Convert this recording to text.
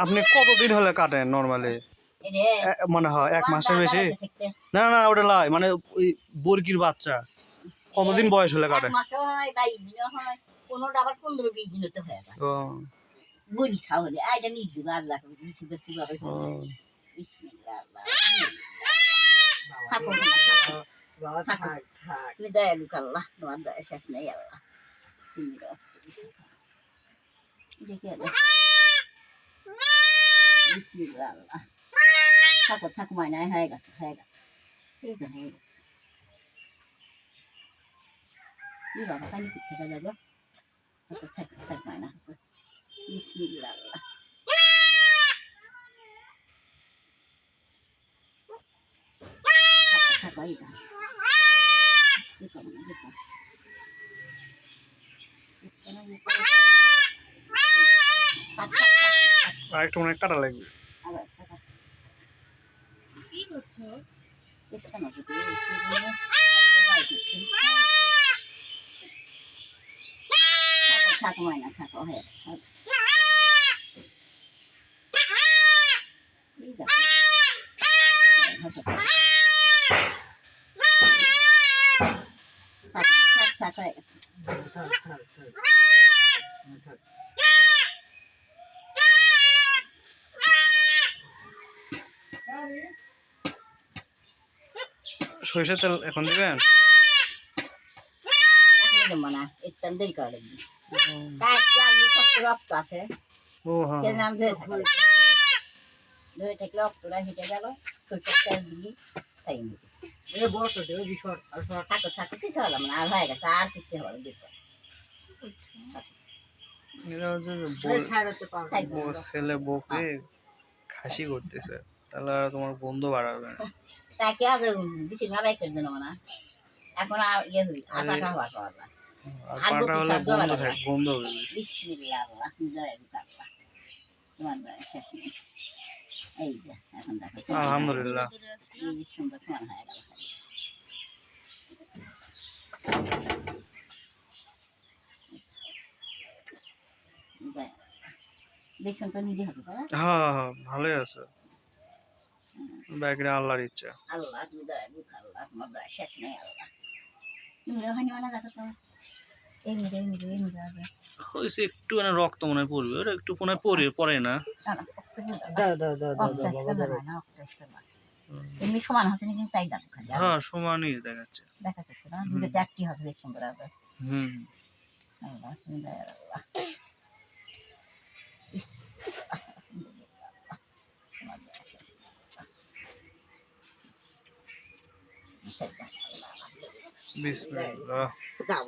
আপনি কতদিন হলে কাটেন নরমালি? মানে হয় 1 মাসের বেশি? না না ওটা লাই মানে ওই বর্গির বাচ্চা কতদিন বয়স হলে কাটে? থাকো থাকো মাইনায় হয়ে গেছে এই তো হয়ে গেছে বাবা খালি কোথায় যাবো থাক থাক মাইনা বিসমিল্লাহ থাকো এই তো আরেকটু অনেক কাটা লাগবে। কি করছো? থাকো মাইনা থাকো হ্যাঁ সরিষার তেল এখন দিবেন? ও হ্যাঁ ছেলে বউকে খাসি করতেছে তাহলে আর তোমার বন্ধু বাড়াবে না। তাকে আগে বেশি নাড়াই করে দিল না এখন আর ইয়ে হই আর পাঠা হওয়া পাওয়া আর পাটা হলে বন্ধ থাকে বন্ধ হবে। বিসমিল্লাহ আল্লাহ জয় আল্লাহ তোমার দয়া শেষ নেই এই যে এখন দেখো আলহামদুলিল্লাহ এই সুন্দর সমান হয়ে গেল দেখুন তো নিজে হবে তারা হ্যাঁ হ্যাঁ ভালোই আছে ব্যাগরে আল্লাহর ইচ্ছা আল্লাহ তুমি দয়া দুঃখ আল্লাহ তোমার দয়া শেষ নেই আল্লাহ তুমি ওখানে মানে দেখো তো এই মিলে হয়েছে একটু মানে রক্ত মনে হয় পড়বে ওটা একটু মনে হয় পড়ে না এমনি সমান হচ্ছে না কিন্তু তাই দেখো খালি হ্যাঁ সমানই দেখাচ্ছে দেখা যাচ্ছে না দুটো চারটি হবে বেশ সুন্দর হবে হুম আল্লাহ তুমি দয়া আল্লাহ বিসমিল্লাহ যাও